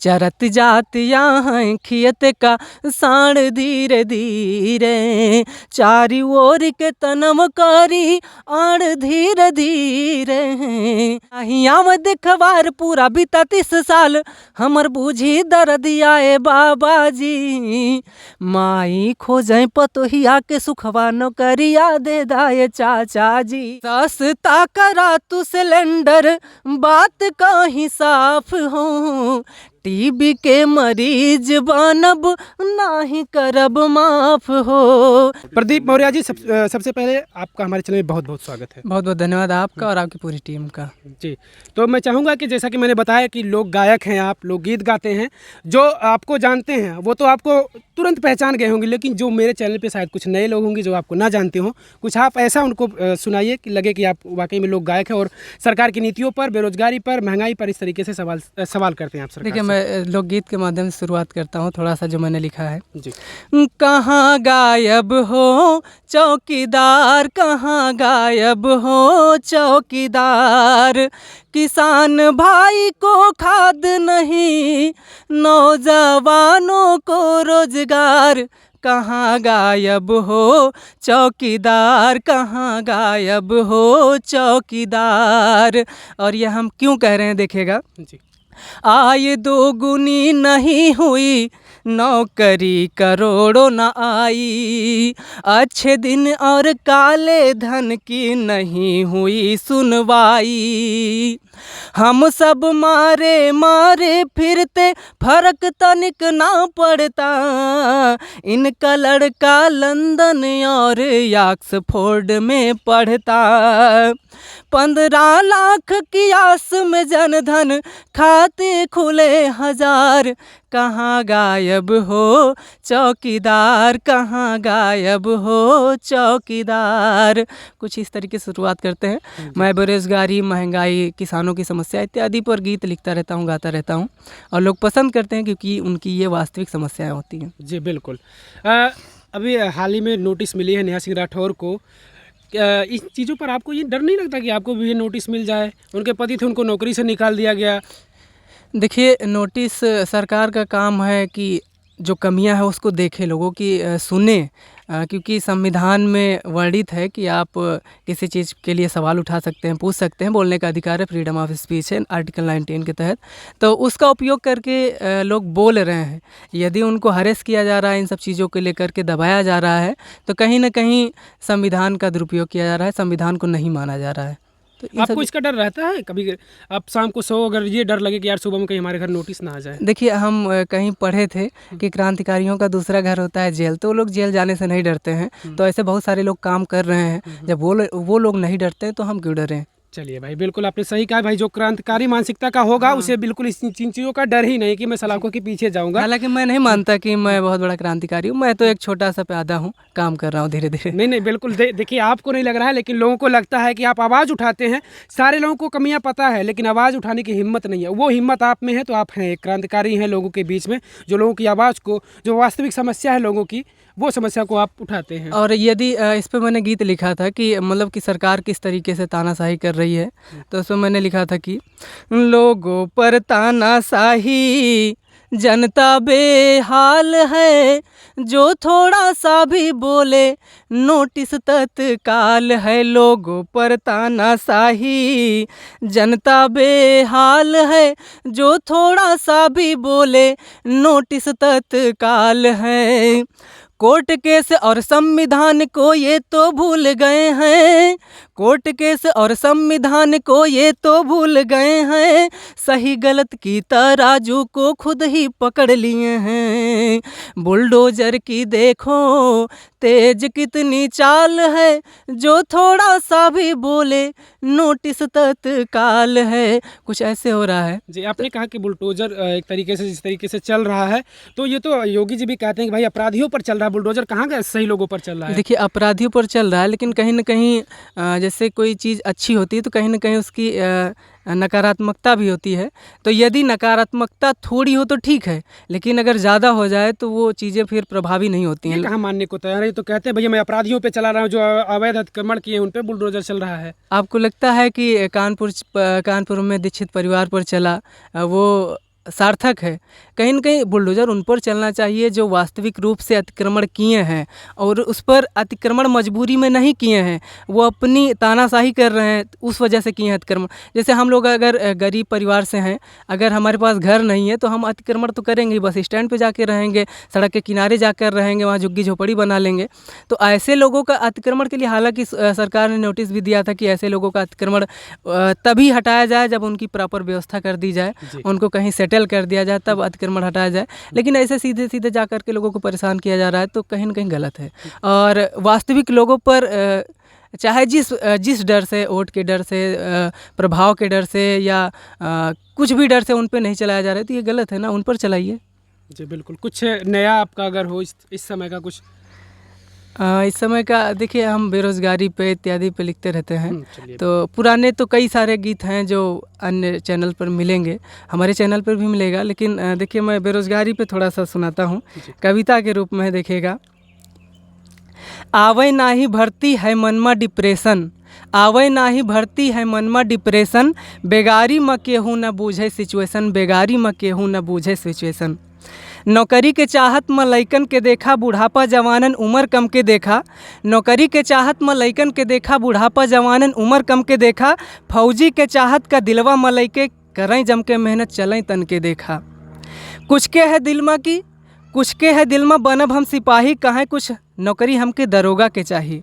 चरत जात यहाँ खियत का साण धीरे धीरे, चारी ओर के तनम करी आण धीरे धीरे। अहियाव देखवार पूरा बीता 30 साल, हमर बूझी दर्दिया ए बाबा जी। माई खोजें पतोहिया के सुखवा नौकरिया दे दाए चाचा जी। सस्ता करा तू सिलेंडर बात कहीं साफ हो, टीबी के मरीज बनब नाही करब माफ हो। प्रदीप मौर्य जी, सबसे पहले आपका हमारे चैनल में बहुत बहुत स्वागत है। बहुत बहुत धन्यवाद आपका और आपकी पूरी टीम का। जी, तो मैं चाहूँगा कि जैसा कि मैंने बताया कि लोक गायक हैं आप, लोक गीत गाते हैं, जो आपको जानते हैं वो तो आपको तुरंत पहचान गए होंगे, लेकिन जो मेरे चैनल पे शायद कुछ नए लोग होंगे जो आपको ना जानते हों, कुछ आप ऐसा उनको सुनाइए कि लगे कि आप वाकई में लोक गायक हैं और सरकार की नीतियों पर, बेरोजगारी पर, महंगाई पर इस तरीके से सवाल करते हैं आप सरकार से। देखिए, मैं लोकगीत के माध्यम से शुरुआत करता हूँ, थोड़ा सा जो मैंने लिखा है। जी। कहाँ गायब हो चौकीदार, कहाँ गायब हो चौकीदार, किसान भाई को खाद नहीं, नौजवानों को रोजगार, कहाँ गायब हो चौकीदार, कहाँ गायब हो चौकीदार। और ये हम क्यों कह रहे हैं देखिएगा। जी। आय दोगुनी नहीं हुई, नौकरी करोड़ों न आई, अच्छे दिन और काले धन की नहीं हुई सुनवाई। हम सब मारे मारे फिरते, फर्क तनिक ना पड़ता, इनका लड़का लंदन और ऑक्सफोर्ड में पढ़ता। 15 लाख की आस में जनधन खाते खुले 1000, कहाँ गायब हो चौकीदार, कहाँ गायब हो चौकीदार। कुछ इस तरीके से शुरुआत करते हैं। मैं बेरोजगारी, महंगाई, किसानों की समस्या इत्यादि पर गीत लिखता रहता हूँ, गाता रहता हूँ, और लोग पसंद करते हैं क्योंकि उनकी ये वास्तविक समस्याएं होती हैं। जी बिल्कुल। अभी हाल ही में नोटिस मिली है नेहा सिंह राठौर को। इस चीज़ों पर आपको ये डर नहीं लगता कि आपको भी ये नोटिस मिल जाए? उनके पति थे, उनको नौकरी से निकाल दिया गया। देखिए, नोटिस सरकार का काम है कि जो कमियां हैं उसको देखे, लोगों की सुने, क्योंकि संविधान में वर्णित है कि आप किसी चीज़ के लिए सवाल उठा सकते हैं, पूछ सकते हैं, बोलने का अधिकार है, फ्रीडम ऑफ स्पीच है आर्टिकल 19 के तहत। तो उसका उपयोग करके लोग बोल रहे हैं। यदि उनको हरेस किया जा रहा है, इन सब चीज़ों को लेकर के दबाया जा रहा है, तो कहीं ना कहीं संविधान का दुरुपयोग किया जा रहा है, संविधान को नहीं माना जा रहा है। तो आपको इसका डर रहता है कभी? आप शाम को सो, अगर ये डर लगे कि यार सुबह में कहीं हमारे घर नोटिस ना आ जाए? देखिए, हम कहीं पढ़े थे कि क्रांतिकारियों का दूसरा घर होता है जेल, तो वो लोग जेल जाने से नहीं डरते हैं। तो ऐसे बहुत सारे लोग काम कर रहे हैं। जब वो लोग नहीं डरते तो हम क्यों डरें? चलिए भाई, बिल्कुल आपने सही कहा भाई। जो क्रांतिकारी मानसिकता का होगा उसे बिल्कुल इस चीज़ों का डर ही नहीं कि मैं सलाखों के पीछे जाऊंगा। हालांकि मैं नहीं मानता कि मैं बहुत बड़ा क्रांतिकारी हूँ, मैं तो एक छोटा सा प्यादा हूँ, काम कर रहा हूँ धीरे धीरे। नहीं बिल्कुल। देखिए, आपको नहीं लग रहा है, लेकिन लोगों को लगता है कि आप आवाज़ उठाते हैं। सारे लोगों को कमियां पता है, लेकिन आवाज़ उठाने की हिम्मत नहीं है। वो हिम्मत आप में है, तो आप हैं एक क्रांतिकारी हैं लोगों के बीच में, जो लोगों की आवाज़ को, जो वास्तविक समस्या है लोगों की, वो समस्या को आप उठाते हैं। और यदि इस पर मैंने गीत लिखा था कि मतलब कि सरकार किस तरीके से तानाशाही कर रही है, तो उसमें मैंने लिखा था कि लोगों पर तानाशाही, जनता बेहाल है, जो थोड़ा सा भी बोले नोटिस तत्काल है। लोगों पर तानाशाही, जनता बेहाल है, जो थोड़ा सा भी बोले नोटिस तत्काल है। कोर्ट केस और संविधान को ये तो भूल गए हैं, कोर्ट केस और संविधान को ये तो भूल गए हैं, सही गलत की तराजू को खुद ही पकड़ लिए हैं। बुलडोजर की देखो तेज कितनी चाल है, जो थोड़ा सा भी बोले नोटिस तत्काल है। कुछ ऐसे हो रहा है। जी, आपने कहा कि बुलडोजर एक तरीके से, जिस तरीके से चल रहा है, तो ये तो योगी जी भी कहते हैं कि भाई अपराधियों पर चल रहा है बुलडोजर, कहाँ का सही लोगों पर चल रहा है? देखिए, अपराधियों पर चल रहा है, लेकिन कहीं ना कहीं जैसे कोई चीज़ अच्छी होती है तो कहीं ना कहीं उसकी नकारात्मकता भी होती है। तो यदि नकारात्मकता थोड़ी हो तो ठीक है, लेकिन अगर ज़्यादा हो जाए तो वो चीज़ें फिर प्रभावी नहीं होती हैं। कहाँ मानने को तैयार है? तो कहते हैं भैया मैं अपराधियों पे चला रहा हूँ, जो अवैध अतिक्रमण किए उन पे बुलडोजर चल रहा है। आपको लगता है कि कानपुर में दीक्षित परिवार पर चला, वो सार्थक है। कहीं न कहीं बुलडोज़र उन पर चलना चाहिए जो वास्तविक रूप से अतिक्रमण किए हैं और उस पर अतिक्रमण मजबूरी में नहीं किए हैं, वो अपनी तानाशाही कर रहे हैं, उस वजह से किए हैं अतिक्रमण। जैसे हम लोग अगर गरीब परिवार से हैं, अगर हमारे पास घर नहीं है तो हम अतिक्रमण तो करेंगे ही, बस स्टैंड पे जाके रहेंगे, सड़क के किनारे जाकर रहेंगे, वहाँ झुग्गी-झोपड़ी बना लेंगे। तो ऐसे लोगों का अतिक्रमण के लिए हालाँकि सरकार ने नोटिस भी दिया था कि ऐसे लोगों का अतिक्रमण तभी हटाया जाए जब उनकी प्रॉपर व्यवस्था कर दी जाए, उनको कहीं सेटल कर दिया जाए, तब अतिक्रमण हटाया जाए। लेकिन ऐसे सीधे-सीधे जा कर के लोगों को परेशान किया जा रहा है, तो कहीं न कहीं गलत है। और वास्तविक लोगों पर चाहे जिस डर से, वोट के डर से, प्रभाव के डर से या कुछ भी डर से उन पे नहीं चलाया जा रहा है, तो ये गलत है ना, उन पर चलाइए। जी बिल्कुल। कुछ नया आपका अगर हो इस समय का कुछ? इस समय का देखिए, हम बेरोज़गारी पे इत्यादि पे लिखते रहते हैं, चलिए। तो पुराने तो कई सारे गीत हैं जो अन्य चैनल पर मिलेंगे, हमारे चैनल पर भी मिलेगा। लेकिन देखिए, मैं बेरोज़गारी पे थोड़ा सा सुनाता हूँ, कविता के रूप में देखिएगा। आवै नाही भरती है मनमा डिप्रेशन, आवै नाही भरती है मनमा डिप्रेशन, बेगारी म केहू न बूझे सिचुएशन, बेगारी म केहू न बूझे सिचुएशन। नौकरी के चाहत में लइकन के देखा, बुढ़ापा जवानन उम्र कम के देखा, नौकरी के चाहत में लइकन के देखा, बुढ़ापा जवानन उम्र कम के देखा, फौजी के चाहत का दिलवा में लइके, करें जम के मेहनत चलें तन के देखा। कुछ के है दिल में की, कुछ के है दिल में बनब हम सिपाही, कहें कुछ नौकरी हमके दरोगा के चाहिए।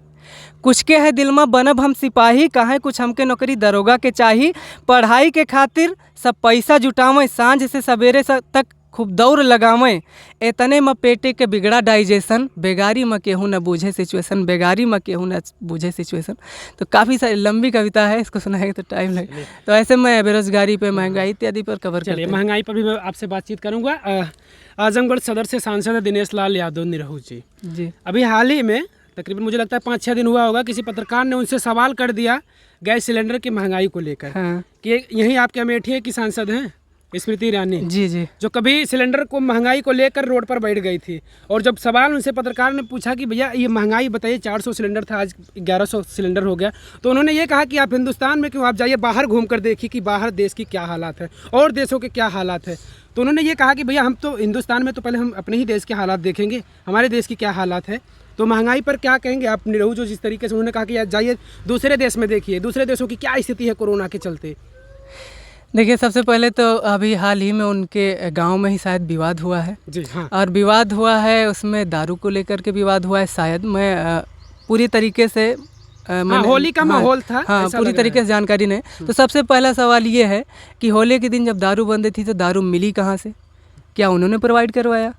कुछ के है दिल में बनब हम सिपाही, कहें कुछ हमके नौकरी दरोगा के चाहिए। पढ़ाई के खातिर सब पैसा जुटावें, सांझ से सवेरे तक खूब दौड़ लगावें, एतने में पेटे के बिगड़ा डाइजेशन, बेगारी में केहू न बूझे सिचुएशन, बेगारी में केहू न बूझे सिचुएशन। तो काफ़ी सारी लंबी कविता है, इसको सुनाएंगे तो टाइम लगे। तो ऐसे मैं बेरोजगारी पे, महंगाई इत्यादि पर कवर करते हैं। महंगाई पर भी मैं आपसे बातचीत करूंगा। आजमगढ़ सदर से सांसद दिनेश लाल यादव निरहू जी, अभी हाल ही में तकरीबन मुझे लगता है 5-6 दिन हुआ होगा, किसी पत्रकार ने उनसे सवाल कर दिया गैस सिलेंडर की महंगाई को लेकर। हाँ। कि यही आपके अमेठी की सांसद हैं स्मृति ईरानी जी, जो कभी सिलेंडर को महंगाई को लेकर रोड पर बैठ गई थी, और जब सवाल उनसे पत्रकार ने पूछा कि भैया ये महंगाई बताइए, 400 सिलेंडर था आज 1100 सिलेंडर हो गया, तो उन्होंने ये कहा कि आप हिंदुस्तान में क्यों, आप जाइए बाहर घूम कर देखिए कि बाहर देश की क्या हालात है और देशों के क्या हालात है। तो उन्होंने ये कहा कि भैया हम तो हिंदुस्तान में तो पहले हम अपने ही देश के हालात देखेंगे, हमारे देश की क्या हालात है। तो महंगाई पर क्या कहेंगे आप निरहू, जो जिस तरीके से उन्होंने कहा कि जाइए दूसरे देश में देखिए, दूसरे देशों की क्या स्थिति है कोरोना के चलते। देखिए, सबसे पहले तो अभी हाल ही में उनके गांव में ही शायद विवाद हुआ है जी। हाँ। और विवाद हुआ है, उसमें दारू को लेकर के विवाद हुआ है शायद, मैं पूरी तरीके से होली का माहौल था। हाँ, पूरी तरीके से जानकारी नहीं। तो सबसे पहला सवाल ये है कि होली के दिन जब दारू बंद थी तो दारू मिली कहाँ से, क्या उन्होंने प्रोवाइड करवाया?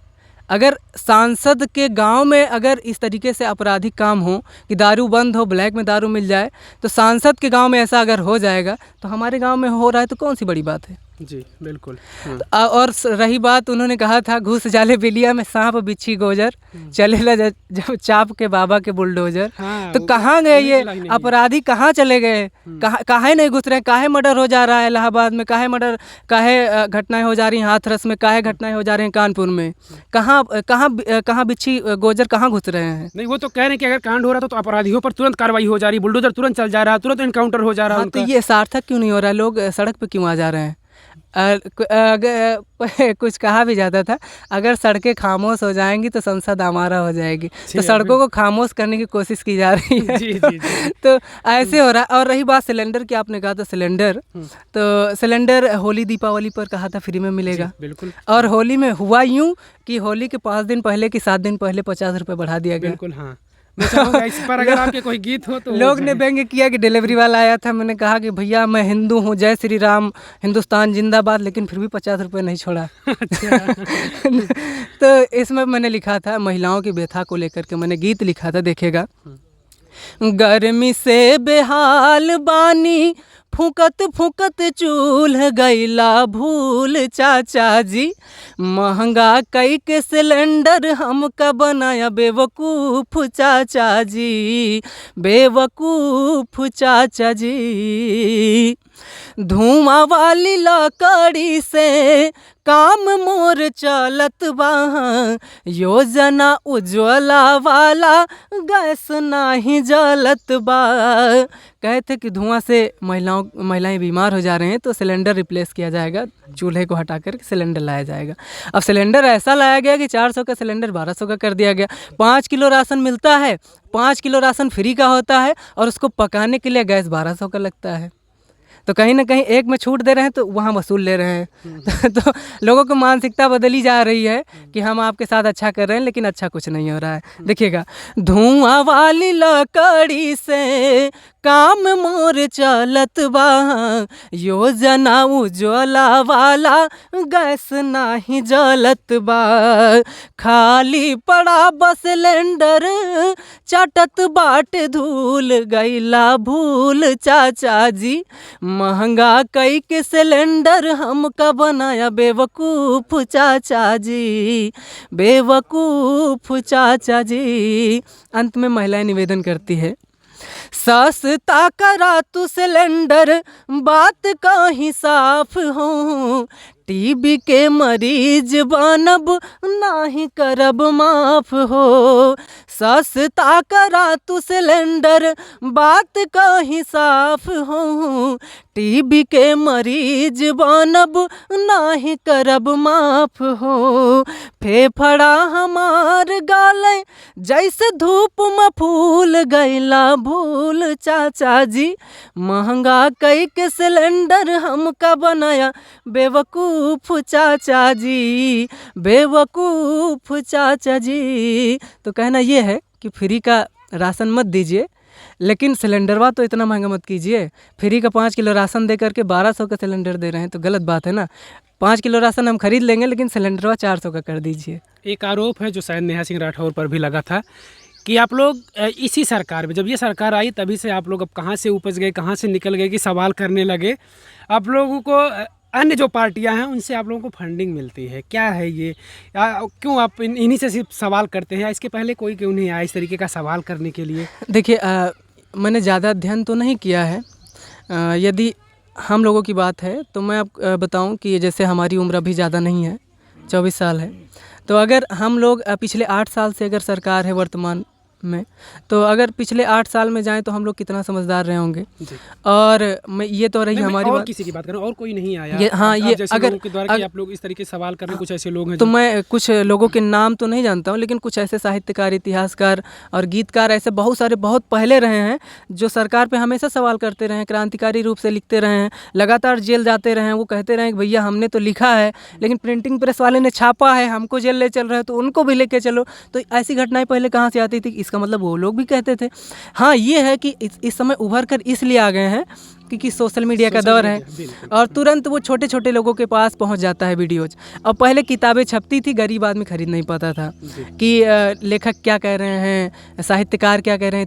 अगर सांसद के गांव में अगर इस तरीके से आपराधिक काम हो कि दारू बंद हो, ब्लैक में दारू मिल जाए, तो सांसद के गांव में ऐसा अगर हो जाएगा तो हमारे गांव में हो रहा है तो कौन सी बड़ी बात है जी। बिल्कुल। हाँ। और रही बात, उन्होंने कहा था घुस जाले बिलिया में सांप बिच्छी गोजर, चलेला जब चाप के बाबा के बुलडोजर। हाँ, तो कहाँ गए ये अपराधी, कहाँ चले गए, काहे नहीं घुस रहे, काहे मर्डर हो जा रहा है इलाहाबाद में, काहे घटनाएं हो जा रही हैं हाथरस में, काहे घटनाएं हो जा रही हैं कानपुर में, कहाँ बिच्छी गोजर कहाँ घुस रहे हैं? नहीं, वो तो कह रहे हैं कि अगर कांड हो रहा तो अपराधियों पर तुरंत कार्रवाई हो जा रही, बुलडोजर तुरंत चल जा रहा, तुरंत इनकाउंटर हो जा रहा। तो ये सार्थक क्यों नहीं हो रहा? लोग सड़क पे क्यों आ जा रहे हैं? कुछ कहा भी जाता था, अगर सड़कें खामोश हो जाएंगी तो संसद हमारा हो जाएगी। तो सड़कों को खामोश करने की कोशिश की जा रही है। जी। तो ऐसे हो रहा है। और रही बात सिलेंडर की, आपने कहा था सिलेंडर, तो सिलेंडर होली दीपावली पर कहा था फ्री में मिलेगा। बिल्कुल। और होली में हुआ यूँ कि होली के 5 दिन पहले कि 7 दिन पहले 50 रुपये बढ़ा दिया गया। बिल्कुल। हाँ, मैं चाहूँगा इस पर अगर आपके कोई गीत हो तो। लोग ने व्यंग्य किया कि डिलीवरी वाला आया था, मैंने कहा कि भैया मैं हिंदू हूँ, जय श्री राम, हिंदुस्तान जिंदाबाद, लेकिन फिर भी 50 रुपये नहीं छोड़ा। तो इसमें मैंने लिखा था महिलाओं की व्यथा को लेकर के, मैंने गीत लिखा था, देखिएगा। गर्मी से बेहाल बानी, फूकत फूकत चूल्ह गैला भूल चाचा जी, महंगा कई के सिलेंडर हमका बनाया बेवकूफ़ चाचा जी, बेवकूफ़ चाचा जी। धुआं वाली लकड़ी से काम मोर चलत बा, योजना उज्ज्वला वाला गैस नाही जलत बा। कहे थे कि धुआं से महिलाएं बीमार हो जा रहे हैं, तो सिलेंडर रिप्लेस किया जाएगा, चूल्हे को हटाकर सिलेंडर लाया जाएगा। अब सिलेंडर ऐसा लाया गया कि 400 का सिलेंडर 1200 का कर दिया गया। 5 किलो राशन मिलता है, 5 किलो राशन फ्री का होता है, और उसको पकाने के लिए गैस 1200 का लगता है। तो कहीं ना कहीं एक में छूट दे रहे हैं तो वहाँ वसूल ले रहे हैं। तो लोगों की मानसिकता बदली जा रही है कि हम आपके साथ अच्छा कर रहे हैं, लेकिन अच्छा कुछ नहीं हो रहा है। देखिएगा, धुआं वाली लकड़ी से काम मोर चलत बा, योजना उज्ज्वला वाला गैस नाही जलत बा। खाली पड़ा बस सिलेंडर, चटत बाट धूल गईला भूल चाचा जी। महंगा कई के सिलेंडर हमका बनाया बेवकूफ़ चाचा जी, बेवकूफ़ चाचा जी। अंत में महिलाएं निवेदन करती है, सस्ता करा तू सिलेंडर, बात कहीं साफ हो। टीबी के मरीज बनब नाही करब माफ हो। सस्ता करा तू सिलेंडर, बात कहीं साफ हो। टीबी के मरीज बनब नाही करब माफ हो। फेफड़ा हमार गाले जैसे धूप में फूल गईला भूल चाचा जी। महंगा कई के सिलेंडर हमका बनाया बेवकूफ़ चाचा जी, बेवकूफ़ चाचा जी। तो कहना ये है कि फ्री का राशन मत दीजिए, लेकिन सिलेंडरवा तो इतना महंगा मत कीजिए। फ्री का 5 किलो राशन दे करके 1200 का सिलेंडर दे रहे हैं, तो गलत बात है ना। 5 किलो राशन हम खरीद लेंगे, लेकिन सिलेंडरवा 400 का कर दीजिए। एक आरोप है जो शायद नेहा सिंह राठौर पर भी लगा था कि आप लोग इसी सरकार में, जब ये सरकार आई तभी से आप लोग अब कहाँ से उपज गए, कहाँ से निकल गए कि सवाल करने लगे। आप लोगों को अन्य जो पार्टियां हैं उनसे आप लोगों को फंडिंग मिलती है, क्या है ये, क्यों आप इन्हीं से सिर्फ सवाल करते हैं? इसके पहले कोई क्यों नहीं आया इस तरीके का सवाल करने के लिए? देखिए, मैंने ज़्यादा अध्ययन तो नहीं किया है। यदि हम लोगों की बात है तो मैं आप बताऊं कि जैसे हमारी उम्र अभी ज़्यादा नहीं है, 24 साल है। तो अगर हम लोग पिछले 8 साल से अगर सरकार है वर्तमान में, तो अगर पिछले 8 साल में जाएं तो हम लोग कितना समझदार रहे होंगे। और मैं ये तो रही हमारी बात, किसी की बात करें और कोई नहीं आया ये, हाँ, ये अगर के द्वारा कि आप लोग इस तरीके से सवाल कर रहे हैं, कुछ ऐसे लोग हैं तो मैं कुछ लोगों के नाम तो नहीं जानता हूँ, लेकिन कुछ ऐसे साहित्यकार, इतिहासकार और गीतकार ऐसे बहुत सारे बहुत पहले रहे हैं जो सरकार पे हमेशा सवाल करते रहे हैं, क्रांतिकारी रूप से लिखते रहे हैं, लगातार जेल जाते रहे हैं। वो कहते रहे कि भैया हमने तो लिखा है, लेकिन प्रिंटिंग प्रेस वाले ने छापा है, हमको जेल ले चल रहे हैं, तो उनको भी लेके चलो। तो ऐसी घटनाएं पहले कहाँ से आती थी? इसका मतलब वो लोग भी कहते थे। हाँ, ये है कि इस समय उभर कर इसलिए आ गए हैं क्योंकि सोशल मीडिया का दौर है, और तुरंत वो छोटे छोटे लोगों के पास पहुंच जाता है वीडियोज। और पहले किताबें छपती थी, गरीब आदमी खरीद नहीं पाता था कि लेखक क्या कह रहे हैं, साहित्यकार क्या कह रहे हैं,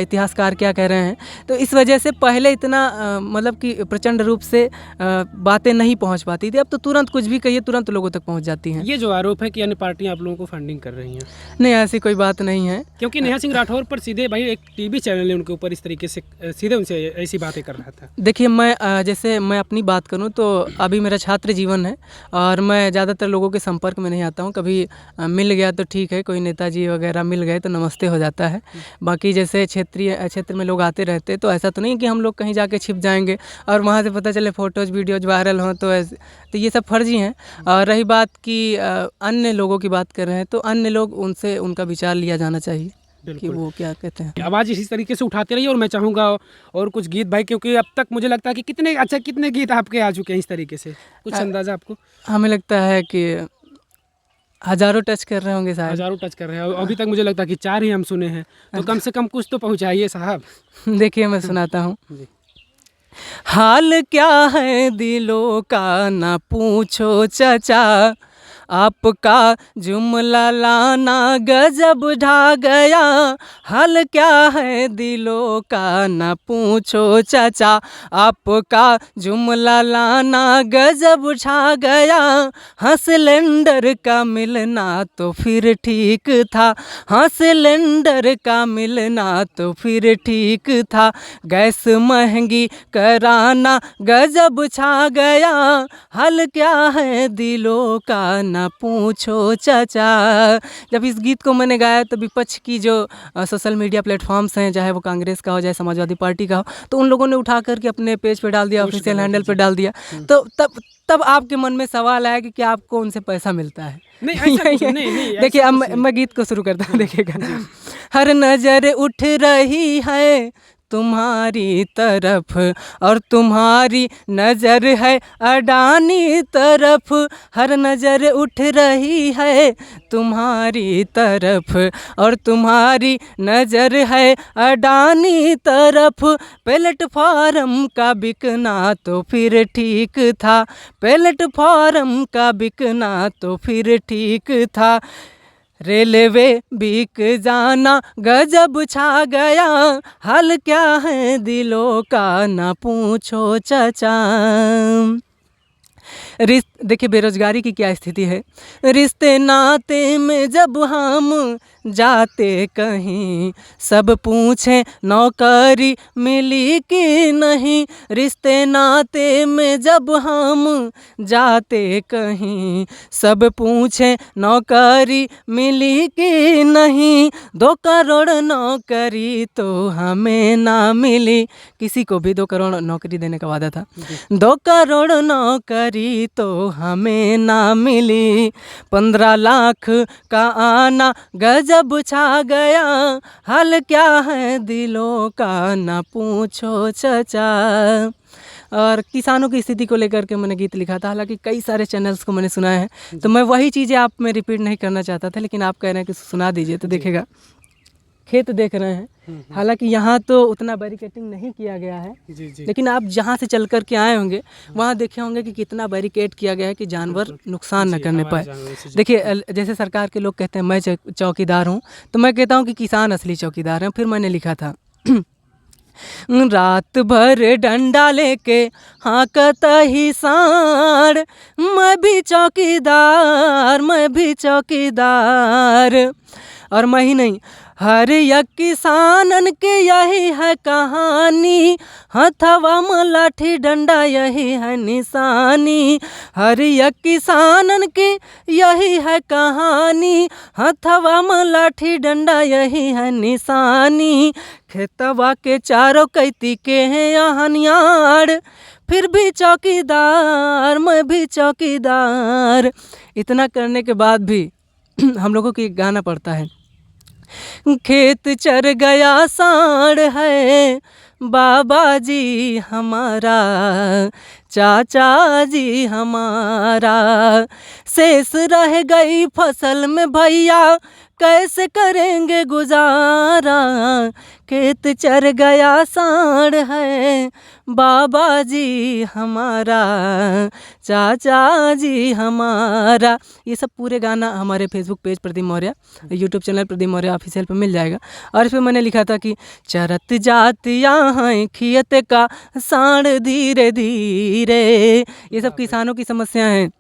इतिहासकार क्या कह रहे हैं। तो इस वजह से पहले इतना मतलब कि प्रचंड रूप से बातें नहीं पहुँच पाती थी। अब तो तुरंत कुछ भी कहिए, तुरंत लोगों तक पहुँच जाती हैं। ये जो आरोप है कि अन्य पार्टियां आप लोगों को फंडिंग कर रही हैं, नहीं, ऐसी कोई बात नहीं है। क्योंकि नेहा सिंह राठौर पर सीधे भाई एक टीवी चैनल है उनके ऊपर इस तरीके से सीधे उनसे ऐसी बातें कर रहा था। देखिए, जैसे मैं अपनी बात करूं तो अभी मेरा छात्र जीवन है और मैं ज़्यादातर लोगों के संपर्क में नहीं आता हूं। कभी मिल गया तो ठीक है, कोई नेताजी वगैरह मिल गए तो नमस्ते हो जाता है। बाकी जैसे क्षेत्र में लोग आते रहते, तो ऐसा तो नहीं कि हम लोग कहीं जाके छिप जाएंगे और वहाँ से पता चले फ़ोटोज़ वीडियोज़ वायरल हों, तो ये सब फर्जी हैं। और रही बात कि अन्य लोगों की बात कर रहे हैं, तो अन्य लोग, उनसे उनका विचार लिया जाना चाहिए कि वो क्या कहते हैं। आवाज़ इसी तरीके से उठाते रहिए। और मैं चाहूँगा और कुछ गीत भाई, क्योंकि अब तक मुझे लगता है कि कितने गीत आपके आ चुके हैं इस तरीके से, कुछ अंदाज़ा आपको? हमें लगता है कि हज़ारों टच कर रहे होंगे शायद। हज़ारों टच कर रहे हैं। अभी तक मुझे लगता है कि 4 ही हम सुने हैं, तो कम से कम कुछ तो पहुँचाइए साहब। देखिए, मैं सुनाता हूँ। हाल क्या है दिलों का ना पूछो चचा, आपका जुमला लाना गजब ढा गया, हाल क्या है दिलों का न पूछो चाचा। आपका जुमला लाना गजब छा गया, हाँ सिलेंडर का मिलना तो फिर ठीक था, हाँ सिलेंडर का मिलना तो फिर ठीक था। गैस महंगी कराना गजब छा गया, हाल क्या है दिलों का न पूछो चाचा। जब इस गीत को मैंने गाया तो विपक्ष की जो सोशल मीडिया प्लेटफॉर्म्स हैं, चाहे वो कांग्रेस का हो चाहे समाजवादी पार्टी का हो, तो उन लोगों ने उठा करके अपने पेज पे डाल दिया, ऑफिशियल हैंडल पे डाल दिया। तो तब आपके मन में सवाल आया कि क्या आपको उनसे पैसा मिलता है? नहीं, ऐसा कुछ नहीं, देखिए ऐसा अब कुछ नहीं। मैं गीत को शुरू करता हूँ, देखिएगा। हर नजर उठ रही है तुम्हारी तरफ और तुम्हारी नज़र है अडानी तरफ, हर नज़र उठ रही है तुम्हारी तरफ और तुम्हारी नज़र है अडानी तरफ। प्लेटफार्म का बिकना तो फिर ठीक था, प्लेटफार्म का बिकना तो फिर ठीक था। रेलवे बिक जाना गजब छा गया, हाल क्या है दिलों का न पूछो चाचा। देखिए बेरोजगारी की क्या स्थिति है। रिश्ते नाते में जब हम जाते कहीं, सब पूछें नौकरी मिली कि नहीं। रिश्ते नाते में जब हम जाते कहीं, सब पूछें नौकरी मिली कि नहीं। 2 करोड़ नौकरी तो हमें ना मिली, किसी को भी 2 करोड़ नौकरी देने का वादा था। 2 करोड़ नौकरी तो हमें ना मिली, 15 लाख का आना गजब छा गया, हाल क्या है दिलों का न पूछो चाचा। और किसानों की स्थिति को लेकर के मैंने गीत लिखा था। हालांकि कई सारे चैनल्स को मैंने सुना है, तो मैं वही चीज़ें आप में रिपीट नहीं करना चाहता था, लेकिन आप कह रहे हैं कि सुना दीजिए। तो देखिएगा, खेत देख रहे हैं, हालांकि यहाँ तो उतना बैरिकेटिंग नहीं किया गया है, लेकिन आप जहाँ से चल कर के आए होंगे वहाँ देखे होंगे कि कितना बैरिकेड किया गया है कि जानवर नुकसान न करने पाए। देखिए जैसे सरकार के लोग कहते हैं मैं चौकीदार हूँ, तो मैं कहता हूँ कि किसान असली चौकीदार हैं। फिर मैंने लिखा था रात भर डंडा लेके हाँकता ही साँड़, मैं भी चौकीदार, मैं भी चौकीदार। और मैं ही नहीं, हर एक किसानन के यही है कहानी, हथवा में लाठी डंडा यही है निशानी। हर एक किसानन की यही है कहानी, हथवा में लाठी डंडा यही है निशानी। खेतवा के चारों कैती के हैं अहनियार, फिर भी चौकीदार, मैं भी चौकीदार। इतना करने के बाद भी हम लोगों को एक गाना पड़ता है, खेत चर गया साँड़ है बाबा जी हमारा, चाचा जी हमारा। शेष रह गई फसल में भैया, कैसे करेंगे गुजारा। खेत चर गया साँड़ है बाबा जी हमारा, चाचा जी हमारा। ये सब पूरे गाना हमारे Facebook page Pradeep Maurya, YouTube channel Pradeep Maurya official पे मिल जाएगा। और फिर मैंने लिखा था कि चरत जात यहाँ खियत का साँड़ धीरे धीरे। ये सब किसानों की समस्या हैं।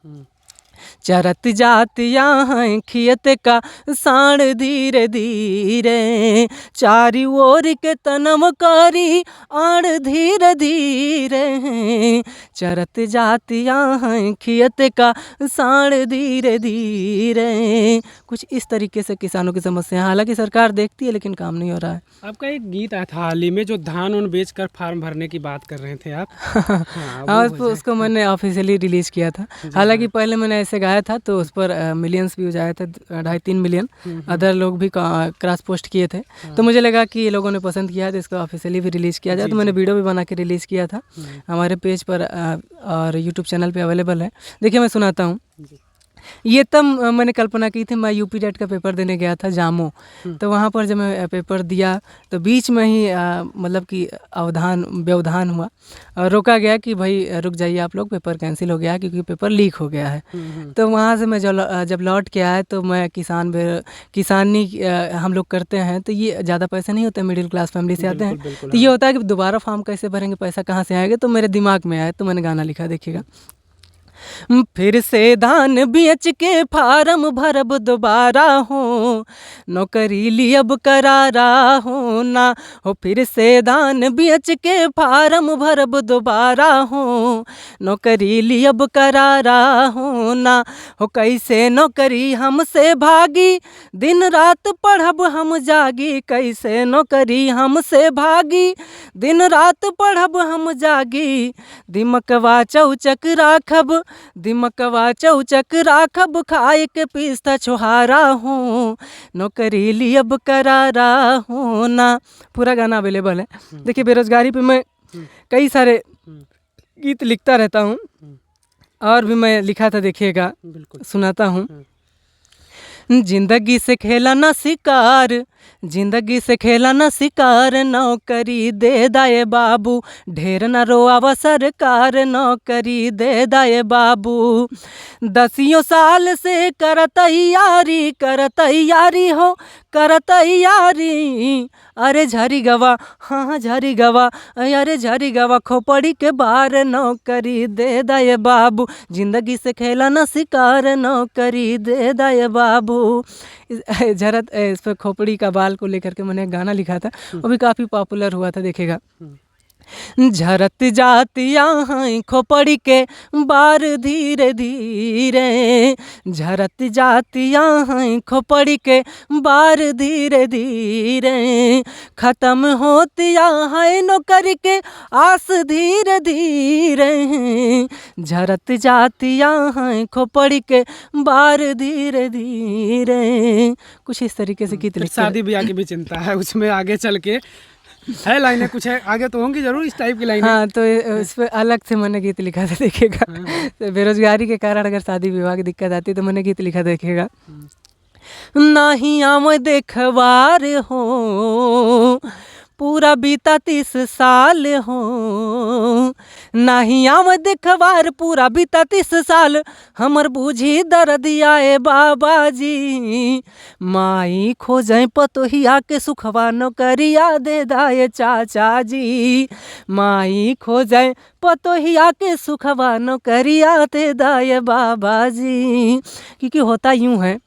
चरत जात यहाँ खियत का साँड़ धीरे धीरे, चारी ओर के तनम करी आड़ धीरे धीरे। चरत जात यहाँ खियत का साँड़ धीरे धीरे। कुछ इस तरीके से किसानों की समस्या है। हालांकि सरकार देखती है लेकिन काम नहीं हो रहा है। आपका एक गीत आया था हाल ही में जो धान उन बेच कर फार्म भरने की बात कर रहे थे आप। हाँ, उसको मैंने ऑफिशियली रिलीज़ किया था। हालांकि पहले मैंने ऐसे गाया था तो उस पर मिलियंस व्यूज आए थे, 2.5-3 मिलियन। अदर लोग भी क्रॉस पोस्ट किए थे, तो मुझे लगा कि ये लोगों ने पसंद किया तो इसको ऑफिशियली भी रिलीज़ किया जाए। तो मैंने वीडियो भी बना के रिलीज़ किया था, हमारे पेज पर और यूट्यूब चैनल पर अवेलेबल है। देखिए मैं सुनाता हूँ। ये तब मैंने कल्पना की थी। मैं यूपी टेट का पेपर देने गया था जामो, तो वहाँ पर जब मैं पेपर दिया तो बीच में ही मतलब कि व्यवधान हुआ और रोका गया कि भाई रुक जाइए आप लोग, पेपर कैंसिल हो गया है क्योंकि पेपर लीक हो गया है। तो वहाँ से मैं जब लौट के आया तो मैं किसानी हम लोग करते हैं, तो ये ज़्यादा पैसे नहीं होते, मिडिल क्लास फैमिली से आते हैं, बिल्कुल, तो ये होता है कि दोबारा फॉर्म कैसे भरेंगे, पैसा कहाँ से आएगा। तो मेरे दिमाग में आया तो मैंने गाना लिखा, देखिएगा। फिर से धान बेच के फार्म भरब दोबारा हो, नौकरी लियब करारा हो ना हो। फिर से धान बेच के फार्म भरब दोबारा हो, नौकरी लियब करारा हो ना हो। कैसे नौकरी हमसे भागी, दिन रात पढ़ब हम जागी। कैसे नौकरी हमसे भागी, दिन रात पढ़ब हम जागी। दिमकवा चौचक राखब, दिमकवा चौचक राखब, खाए के पिस्ता छोहारा हो, नौकरी लियब करारा हो ना। पूरा गाना अवेलेबल है। देखिए, बेरोजगारी पे मैं कई सारे गीत लिखता रहता हूँ और भी मैं लिखा था, देखिएगा, सुनाता हूँ। जिंदगी से खेला ना शिकार, जिंदगी से खेला ना शिकार, नौकरी दे दाए बाबू, ढेर न रोआवा सरकार, नौकरी दे दाए बाबू। 10 साल से कर तैयारी हो, कर तैयारी। अरे झरी गवा, हाँ झरी गवा, अरे झरी गवा, खोपड़ी के बार, नौकरी दे दाए बाबू। जिंदगी से खेला ना शिकार, नौकरी दे दाए बाबू। इस पर खोपड़ी का बाल को लेकर के मैंने एक गाना लिखा था, वो भी काफ़ी पॉपुलर हुआ था, देखिएगा। झरत जाती यहाँ खोपड़ी के बार, धीरे धीरे झरत जाती यहाँ खोपड़ी के बार, धीरे धीरे ख़त्म होती यहाँ नौकरी के आस, धीरे धीरे झरत जाती यहाँ खोपड़ी के बार, धीरे धीरे। कुछ इस तरीके से गीत लिखते। शादी ब्याह की भी चिंता है उसमें, आगे चल के है लाइनें कुछ है, आगे तो होंगी जरूर इस टाइप की लाइनें। हाँ, तो उस पर अलग से मैंने गीत लिखा था, देखिएगा। तो बेरोजगारी के कारण अगर शादी विवाह की दिक्कत आती है तो मैंने गीत लिखा, देखिएगा। नाही आम देखवार हो, पूरा बीता 30 साल हो, नाही आम देखवार, पूरा बीता 30 साल, हमर बूझी दर्दिया ए बाबा जी। माई खोजें पतोहिया के सुखवा, नौकरिया दे दाए चाचा जी। माई खोजें पतोहिया के सुखवा, नौकरिया दे दाए बाबा जी। क्योंकि होता यूँ है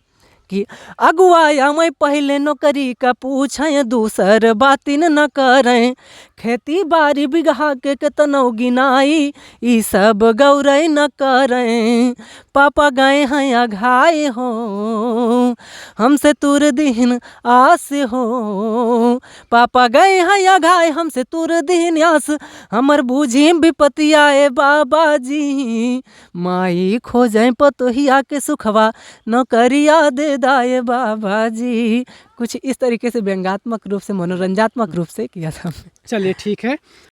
कि अगुआया मैं पहले नौकरी का पूछें, दूसर बातिन न करें। खेती बाड़ी बिगहा के कितनौ गिनाई, ई सब गौरई न करें। पापा गए हैं अघाए हो, हमसे तुर दिन आस हो। पापा गए हैं अघाए, हमसे तुर दिन आस, हमर बूझी विपतिया ए बाबा जी। माई खोजें पतोहिया के सुखवा, नौकरिया दे दाए बाबा जी। कुछ इस तरीके से व्यंग्यात्मक रूप से, मनोरंजात्मक रूप से किया था। चलिए ठीक है,